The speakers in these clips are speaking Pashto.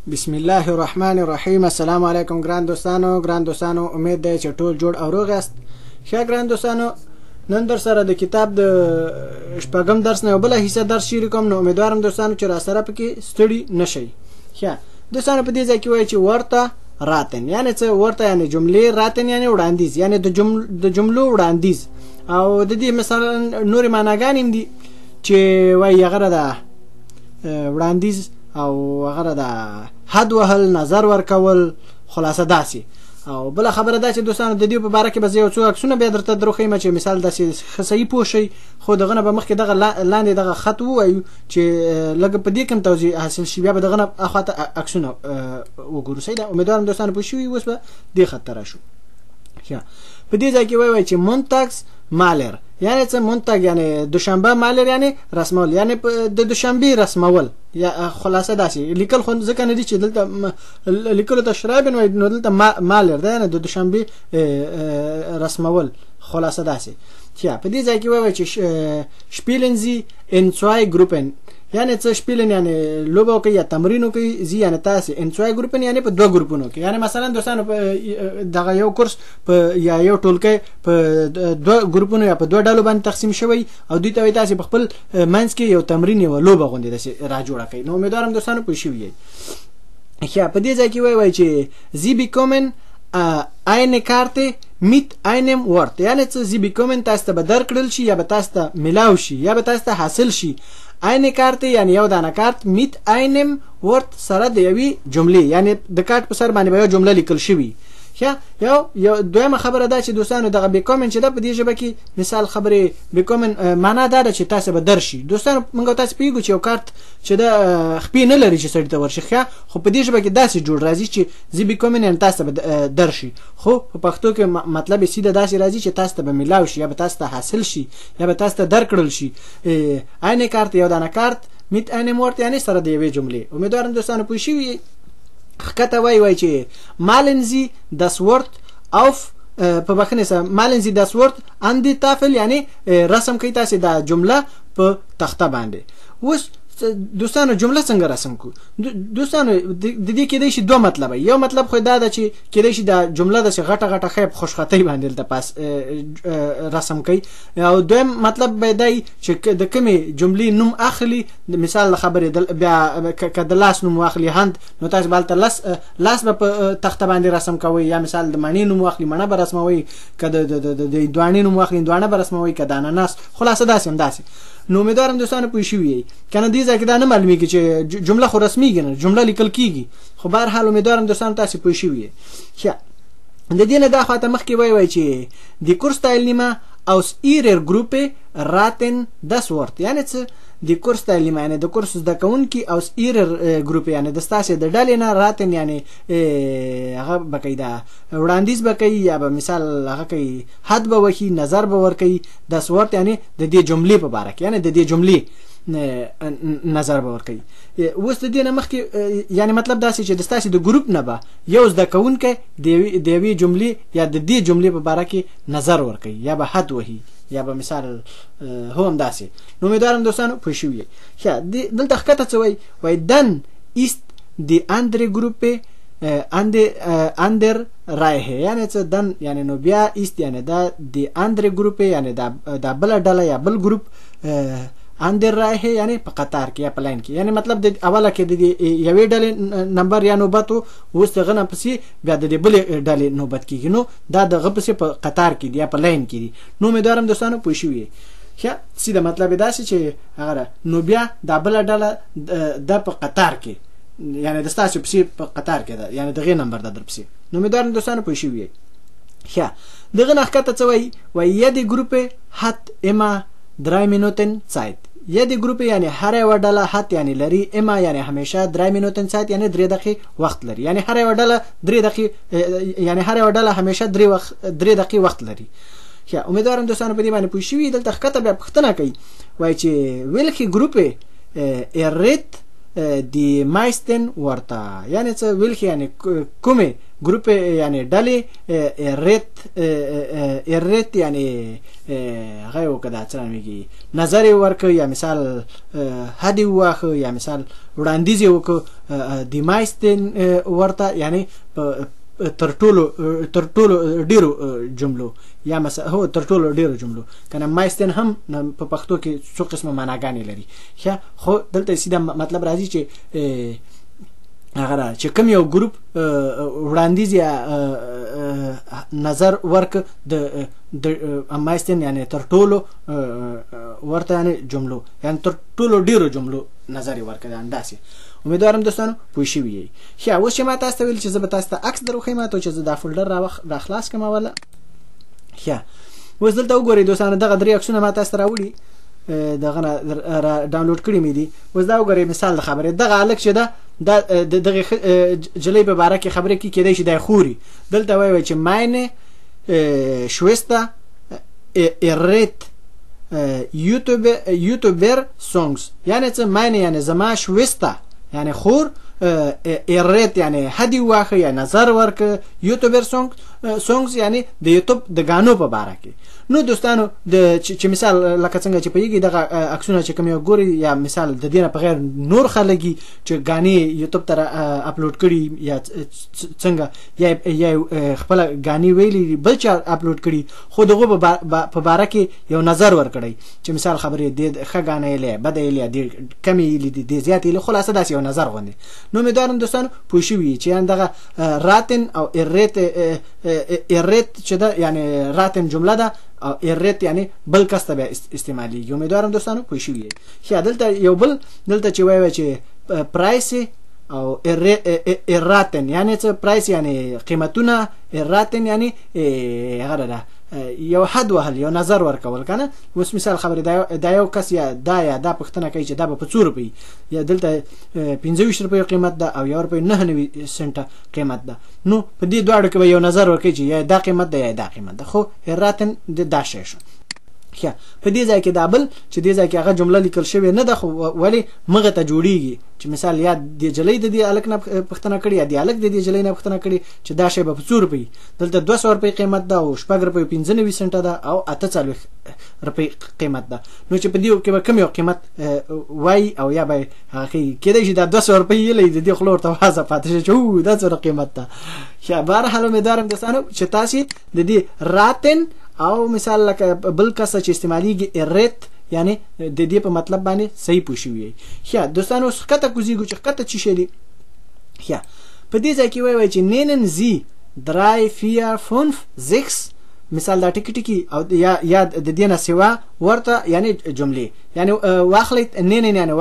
بسم الله الرحمن الرحیم. السلام علیکم ګران دوستانو امید ده چې ټول جوړ او روغ یاست. ښه ګران دوستانو، نن در سره د کتاب د شپږم درس نه یو بله حصه درس شروع کوم، نو امیدوارم دوستانو چې را سره پکې ستړي نشئ. ښه دوستانو، په دې ځای کې وایي چې ورته راتن یعنی څه؟ ورته یعنی جملې، راتن یعنی وړاندیز، یعنی د جملو وړاندیز. او د دې مثلا نورې معناګانې هم دي چې وایي هغه د وړاندیز او هغه د حد وهل، نظر ورکول، خلاصه داسې. او بله خبره دا چې دوستانو د دې په باره کې به زه یو څو عکسونه بیا درته دروښیم چې مثال داسې ښه صحیح پوه شئ. خو دغه نه به مخکې دغه لاندې دغه خط ووایو چې لږ په دې کوم توضیح حاصل شي، بیا به دغه نه اخواته عکسونه وګورو. صحیح ده؟ امیدوارم دوستانو پوه شوي. اوس به دې خط ته راشو. په دې ځای کې وایي چې مونتاکس مالر یعنی څه؟ مونتاګ یعنی دوشنبه، مالر یعنی رسمول، یعنی د دوشنبې رسمول. یا خلاصه داسې لیکل خو ځکه نه دي چې دلته لیکلو ته شرایبن وایي، نو دلته مالر ده یعنی د دوشنبې رسمول، خلاصه داسې. په دې ځای کې وایي چې شپیلن زی ان zwei ګروپن یعنی څه؟ شپیلن یعنی لوبه کوي یا تمرین کوي، زی یعنی تاسې، ان zwei ګروپن یعنی په دوه ګروپونو کې. یعنی مثلا دوستانو په دغه یو کورس په یا یو ټولګی په دوه ګروپونو یا په دوه ډلو باندې تقسیم شوی، او دوی ته وایي تاسې په خپل منځ کې یو تمرین، یو لوبه غوندې داسې را جوړه کړئ. نو امیدوارم دوستانو پوه شوي یئ. په دې ځای کې وایي چې زی بیکومن eine Karte mit einem Wort یعنی څه؟ زی بیکومن تاسو ته به درکړل شي یا به تاسو ته ملاو شي یا به تاسو ته حاصل شي. eine Karte یعنی یو دانه کارت، mit einem Wort سره د یوې جملې، یعنی د کارت په سر باندې به یو جمله لیکل شوي. یو دویمه خبره دا چې دوستانو دغه بیکومن چې ده په دې ژبه کې مثال خبرې بیکومن معنا دا ده چې تاسو به درشي. دوستانو موږ تاسو پوهېږو چې یو کارت چې ده خپې نه لري چې سړي ته ورشي، خو په دې ژبه کې داسې جوړ راځي چې زی بیکومن یعنی تاسو به درشي، خو په پښتو کې مطلب یې سیده داسې راځي چې تاسو ته به ملاو شي یا به تاسو ته حاصل شي یا به تاسو ته درکړل شي. eine کارت یو دانه کارت، mit einem Wort یعنی سره د یوې جملې. امیدوارم دوستانو پوه شوي. خکته وایي چې malen Sie das Wort auf په بخښنې سره malen Sie das Wort an die Tafel یعنی رسم کوي تاسې دا جمله په تخته باندې. اوس دوستانو جمله څنګه رسم کو؟ دوستانو د دې کېدای شي دوه مطلبه. یو مطلب خو دا ده چې کېدای شي دا جمله داسې غټه غټه ښه په خوشخطۍ باندې دلته پاس رسم کوي، او دویم مطلب به دی چې د کومې جملې نوم اخلي، مثال د خبرې بیا که د لاس نوم واخلي هند، نو تاسو به هلته لاس به په تخته باندې رسم کوئ، یا مثال د مڼې نوم واخلي مڼه به رسموئ، که د هندواڼې نوم واخلي هندواڼه به رسموئ، که د اناناس، خلاصه داسې هم داسې. نو امیدوارم دوستانو پوه شوي یئ. که نه دې ځای کې دا نه معلومیږي چې جمله خو رسمیږي نه، جمله لیکل کېږي، خو بهرحال امیدوارم دوستانو تاسې پوه شوي یئ. د دې نه دا خواته مخکې وایي چې د کورس teilnehmer aus ihrer Gruppe raten das Wort یعنی څه؟ د کورس teilnehmer یعنی د کورس زده کوونکي aus ihrer Gruppe یعنی د ستاسې د ډلې نه، raten یعنی هغه به کوي دا وړاندیز به کوي یا به مثال هغه کوي حد به وښي، نظر به ورکوي. das Wort یعنی د دې جملې په باره کې، یعنی د دې جملې نظر به ورکوي. اوس د دې نه مخکې یعنی مطلب داسې چې د ستاسې د ګروپ نه به یو زده کوونکی د یوې جملې یا د دې جملې په باره کې نظر ورکوي یا به حد وهي یا به مثال هو هم داسې. نو امیدوارم دوستانو پوه شوي یئ. دلته ښکته څه وایي؟ dann ist die andere Gruppe ander Reihe یعنی څه؟ dann یعنی نو بیا ist یعنی دا die andere Gruppe یعنی دا بله ډله یا بل ګروپ، اندر رایه یعنی په قطار کې یا په لاین کې، یعنی مطلب د اوله کې د یوې ډلې نمبر یا نوبت و، اوس دغه نه پسې بیا د دې بلې ډلې نوبت کېږي، نو دا دغه پسې په قطار کې دي یا په لاین کې دي. نو امیدوارم دوستانو پوه شوي یئ. سیده مطلب یې داسې چې هغه نو بیا دا بله ډله ده په قطار کې، یعنی د ستاسو پسې په قطار کې ده، یعنی دغې نمبر ده در پسې. نو امیدوارم دوستانو پوه شوي یئ. دغه نه ښکته څه وایي؟ jede Gruppe hat immer 3 Minuten Zeit. jede Gruppe یعنی هر یوه ډله، hat یعنی لري، immer یعنی همیشه، 3 Minuten Zeit یعنی 3 دقیقې وخت لري، یعنی هر یوه ډله 3 دقیقې، یعنی هر یوه ډله همیشه 3 دقیقې وخت لري. امیدوارم دوستانو په دې باندې پوه شوي. دلته ښکته بیا پوښتنه کوي، وایي چې welche Gruppe errät die meisten Wörter یعنی څه؟ welche یعنی کومې ګروپ یعنی ډلې ریت یعنی هغه وکړه څنګه میږي نظر ورکړ یا مثال هدي واخه یا مثال وړاندیز وکړ د مایستن ورته یعنی تر ټولو ډیرو جملو یا مثلا هو تر ټولو ډیرو جملو کنه مایستن هم په پښتو کې څو قسمه معناګانې لري خو دلته سیده مطلب راځي چې هغه چې کوم یو ګروپ وړاندیز یا نظر ورک د مایستن یعنی تر ټولو ورته یعنی جملو یعنی تر ټولو ډیرو جملو نظر ورک دا انداسې امیدوارم دوستانو پوه شوي یې اوس چې ما تاسو ته ویل چې زه به تاسو ته عکس دروښیم ته چې زه دا فولډر را خلاص کړم اوله اوس دلته وګورئ دوستانو دغه درې عکسونه ما تاسو ته راوړي دغه را ډاونلوډ کړي مې دي اوس دا وګورئ مثال د خبرې دغه هلک چې ده دغه جلۍ په باره کې خبرې کوي کیدای شي دی خوري دلته وایي چې meine Schwester errät YouTuber Songs یعنی څه meine یعنی زما شوسته یعنی خور errät یعنی هدي واخه یا نظر ورک YouTuber songs یعنی د یوټیوب د غانو په باره کې نو دوستانو چې مثال لکه څنګه چې پیږي دغه عکسونه چې کوم یو ګوري یا مثال د دینه په غیر نور خلګي چې غاني یوټیوب ته اپلوډ کړي یا څنګه یا خپل غاني ویلي بل چا اپلوډ کړي خو دغه په باره کې یو نظر ور کړی چې مثال خبرې د خغانې له بده له د کمی د زیاتې له خلاصه داسې یو نظر غوندي نو میدارم دوستانو پوه شوي چې دغه راتن او ارت چې دا یعنی راتن جمله ده او ارت یعنی بل کس ته به استعمالي امیدوارم دوستانو پوه شوي یې دلته یو بل دلته چې وایي چې پرایس او اراتن یعنی څه پرایس یعنی قیمتونه اراتن یعنی هغه ده یو حد وهل یو نظر ورکول کنه اوس مثال خبره دا یو کس یا دا پښتنه کوي چې دا په 2 روپۍ یا دلته 25 روپۍ قیمت ده او 1 روپۍ 99 سنټه قیمت ده نو په دې دواړو کې یو نظر ورکړي چې یا دا قیمت ده یا دا قیمت ده خو هراتن د داشه شو په دې ځای کې دا بل چې دې ځای کې هغه جمله لیکل شوی نه ده خو ولی مغه ته جوړیږي چې مثال یا د جلې د دې الک نه پښتنه کړي یا د الک د دې جلې نه پښتنه کړي چې دا شی په 2 روپۍ دلته 200 روپۍ قیمت ده او 4 روپۍ 95 سنټه ده او 48 روپۍ قیمت ده نو چې په دې کې به کوم یو قیمت وای او یا به هغه کېدای شي دا 200 روپۍ لې د دې خلور ته وازه پاتې شي چې دا څه قیمت ده یا بهر حال امیدوارم دوستانو چې تاسو د دې راتن او مثال لکه بل کس چې استعماليږي ارت یعنی د دې په مطلب باندې صحیح پوښیږي دوستانو څخه کوزیږي چې څخه چی شي په دې ځای کې وایي چې نینن زی 3 4 5 6 مثال دا ټکی ټکی او یا د دې نه سیوا ورته یعنی جملې یعنی واخلې نینن یعنی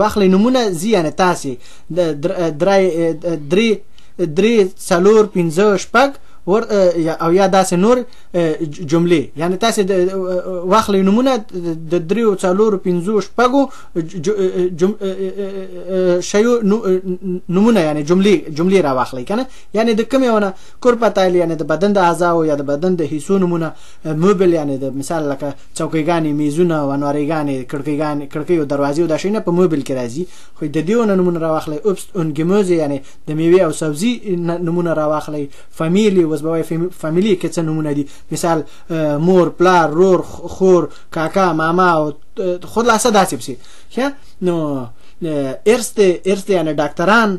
واخلې نمونه زی یعنی تاسو د 3 4 5 شپږ او یا داسې نور جملې یعنی تاسو واخلې نمونه د 3 4 5 شپږو شیو نمونه یعنی جملې را واخلې کنه یعنی د کوم یو نه کورپاتایل یعنی د بدن د اعضاء یا د بدن د حصو نمونه موبل یعنی د مثال لکه چوکیګانی میزونه ونواريګانی کړکۍ او دروازې او د شینه په موبل کې راځي خو د دیونه نمونه را واخلې اوبست اون ګموزه یعنی د میوه او سبزي نمونه را واخلې فامیلی وزبوي فامیلی کې څه نمونه دي مثال مور پلار رور خور کاکا ماما او خلاصه داسې پسې نو ارسته یعنی ډاکټران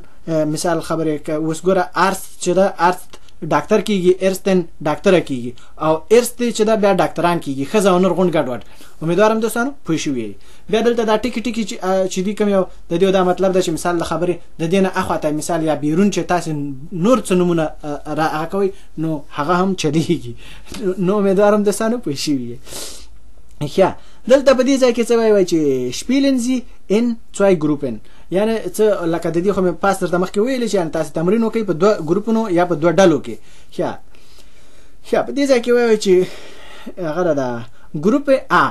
مثال خبره اوس ګوره ارست چې دا ارست ډاکټر کیږي ارستن ډاکټر کیږي او ارست چې دا بیا ډاکټران کیږي خزه ونر غونډ ګډوډ امیدوارم دوستانو پوه شوي بیا دلته دا ټکی ټکی چې دی کوم یو د دې دا مطلب ده چې مثال د خبره د دینه اخواته مثال یا بیرون چې تاسو نور څه نمونه راکوي نو هغه هم چلیږي نو امیدوارم دوستانو پوه شوي دلته په دې ځای کې څه وایي چې شپیلن زی ان 2 ګروپن یعنی څه لکه د دې خو مې پاس درته مخکې ویل چې تاسو تمرین وکړئ په 2 ګروپونو یا په 2 ډلو کې په دې ځای کې وایي چې هغه دا ګروپ ا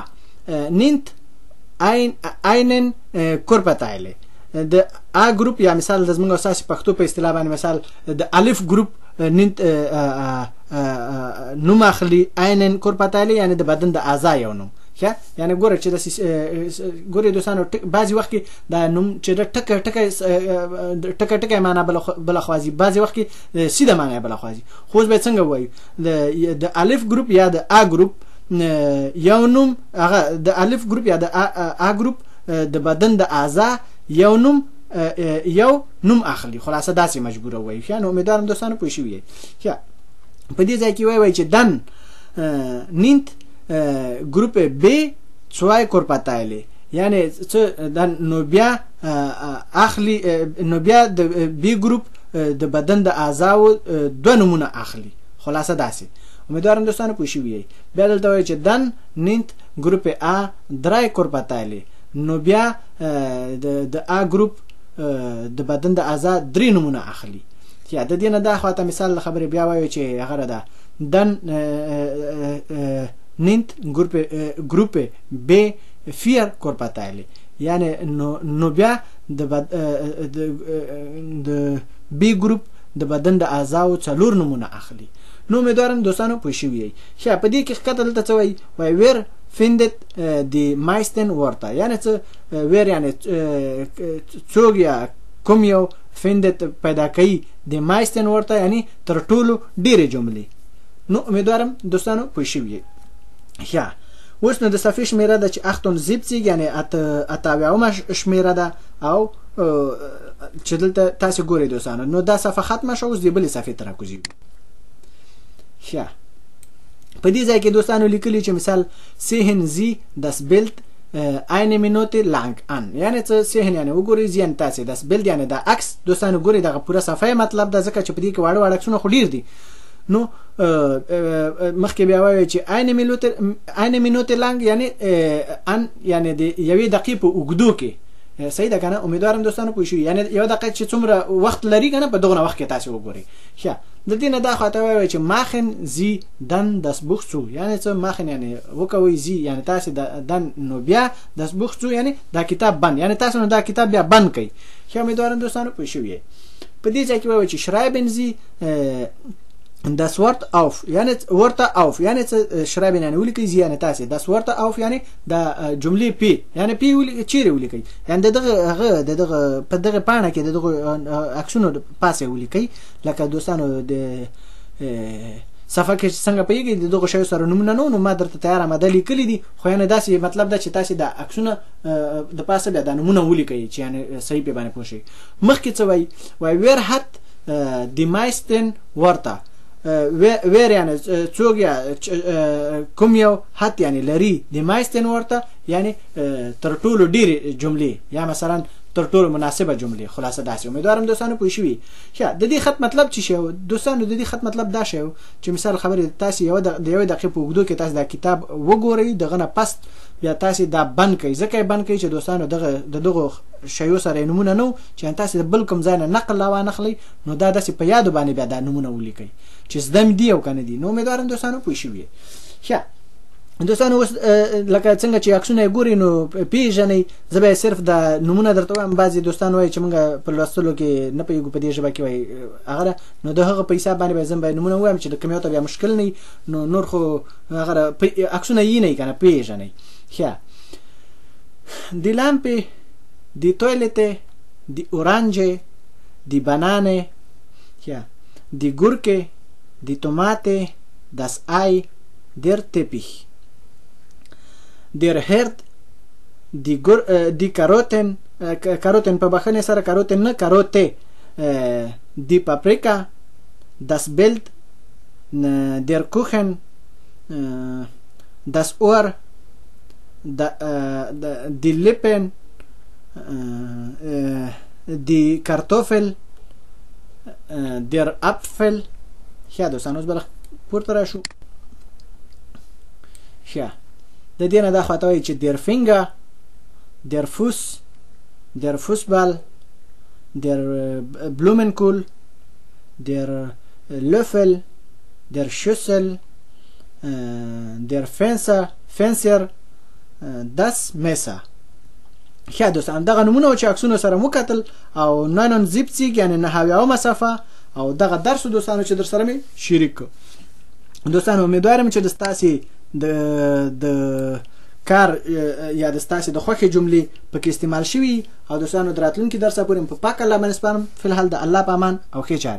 nimmt einen Körperteile د ا ګروپ یا مثال د زمونږ اساسي پښتو په اصطلاح باندې مثال د الف ګروپ nimmt نوم اخلي einen Körperteile یعنی د بدن د اعضاء یو نوم ښه یعنی ګوره چې ګورې دوستانو بعضې وخت کې دا نوم چې د ټکه ټکه معنا بله خوا ځي بعضې وخت کې سیده معنا بله خوا ځي خو اوس باید څنګه ووایو د الف ګروپ یا د ا ګروپ یو نوم هغه د الف ګروپ یا د ا ګروپ د بدن د اعضا یو نوم اخلي خلاصه داسې مجبوره وایي ښه نو امیدوارم دوستانو پوه شوي یئ ښه په دې ځای کې وایي چې dann nimmt Gruppe B 2 Körperteile یعنی dann نو بیا اخلي نو بیا د بی ګروپ د بدن د اعضاو دوه نمونه اخلي خلاصه داسې امیدوارم دوستانو پوه شوي یئ بیا دلته وایي چې dann nimmt Gruppe A 3 Körperteile نو بیا د ا ګروپ د بدن د اعضا درې نمونه اخلي یا د دې نه دا خواته مثال خبرې بیا وایو چې هغه ده dann nimmt Gruppe B 4 Körperteile یعنی نو بیا د بی ګروپ د بدن د اعضاو څلور نمونه اخلي نو امیدوارم دوستانو پوه شوي یئ ښه په دې کې ښکته دلته څه وایي ویر findet die meisten Wörter یعنی څه ویر یعنی څوک یا کوم یو findet پیدا کوي die meisten Wörter یعنی تر ټولو ډېرې جملې نو امیدوارم دوستانو پوه شوي یئ ښه اوس نو د صفحې شمیره ده چې 78 یعنی اتاویاومه شمیره ده او چې دلته تاسو ګورئ دوستانو نو دا صفحه ختمه شوه اوس د بلې صفحې ته راکوزیږو ښه په دې ځای کې دوستانو لیکلي چې مثال sehen Sie das Bild eine Minute lang an یعنی څه sehen یعنی وګورئ زیان تاسې das Bild یعنی دا عکس دوستانو ګورئ دغه پوره صفحه مطلب ده ځکه چې په دې کې واړه واړه عکسونه خو ډېر دي نو مخکې بیا وایي چې eine Minute lang یعنی ان یعنی د یوې دقیقې په اوږدو کې صحیح ده که نه امیدوارم دوستانو پوه شوي یعنی یوه دقیقه چې څومره وخت لري که نه په دغونه وخت کې تاسې وګورئ ښه د دې نه دا خواته وایي چې machen Sie dann das Buch zu یعنی څه machen یعنی وکوئ Sie یعنی تاسې dann نو بیا das Buch zu یعنی دا کتاب بند یعنی تاسو نو دا کتاب بیا بند کړئ ښه امیدوارم دوستانو پوه شوي په دې ځای کې وایي چې schreiben Sie das Wort auf یعنی ورته auf یعنی schreiben یعنی ولیکئ یعنی تاسې das Wort auf یعنی دا جملې پی یعنی پی چیرې ولیکئ یعنی دغه په دغه پاڼه کې دغه عکسونو پاسه ولیکئ لکه دوستانو د صفحه کې څنګه پیږي دغه شی سره نمونه نو ما درته تیار آماده لیکلي دي خو یعنی داسې مطلب دا چې تاسې د عکسونه د پاسه بیا دا نمونه ولیکئ چې یعنی صحیح پې باندې پوه شئ مخکې څه وایي wer hat die meisten Wörter ویر یعنی څوک یا کوم یو حد یعنی لري د meisten Wörter یعنی تر ټولو ډېرې جملې یا مثلا تر ټولو مناسبه جملې خلاصه داسې امیدوارم دوستانو پوه شوي ښه د دې خط مطلب څه شی و دوستانو د دې خط مطلب دا شی و چې مثال خبرې تاسې د یوې دقیقې په اوږدو کې تاسې دا کتاب وګورئ دغه نه پس بیا تاسې دا بند کړئ ځکه یې بند کړئ چې دوستانو د دغو شیو سره نمونه نه و چې تاسې د بل کوم ځای نه نقل راوانخلئ نو دا داسې په یادو باندې بیا دا نمونه ولیکئ چې زده مې دي او که نه دي نو امیدوارم دوستانو پوه شوي ښه دوستانو اوس لکه څنګه چې عکسونه یې ګورئ نو پېژنئ زه به یې صرف د نمونه درته وایم بعضې دوستان وایي چې موږ په لوستلو کې نه پوهېږو په دې ژبه کې وایي هغه ده نو د هغه په حساب باندې به زه به نمونه ووایم چې د کوم یو ته بیا مشکل نه نو نور خو هغه عکسونه یې نه که نه پېژنئ ښه di lampe di toilette di orange di banane ja di gurke di tomate das Ei der Teppich der Herd die Karotten په بخښنې سره Karotten نه Karotte die Paprika das Bild der Kuchen das Ohr die Lippen die Kartoffel der Apfel ښه دوستان اوس به پورته راشو ښه د دې نه دا خواته وایي چې der Finger der Fuß der Fußball der Blumenkohl der Löffel der Schüssel der Fenster das Messer ښه دوستان دغه نمونه چې عکسونو سره مو کتل او 79 یعنی 90 صفحه او دغه درس دوستانو چې در سره مې شریک دوستانو امیدوارم چې د ستاسې د کار یا د ستاسې د خوښې جملې پکې استعمال شوي او دوستانو د راتلونکي درسه پورې په پاک الله باندې سپارم. فی الحال د الله په امان او ښې چارې.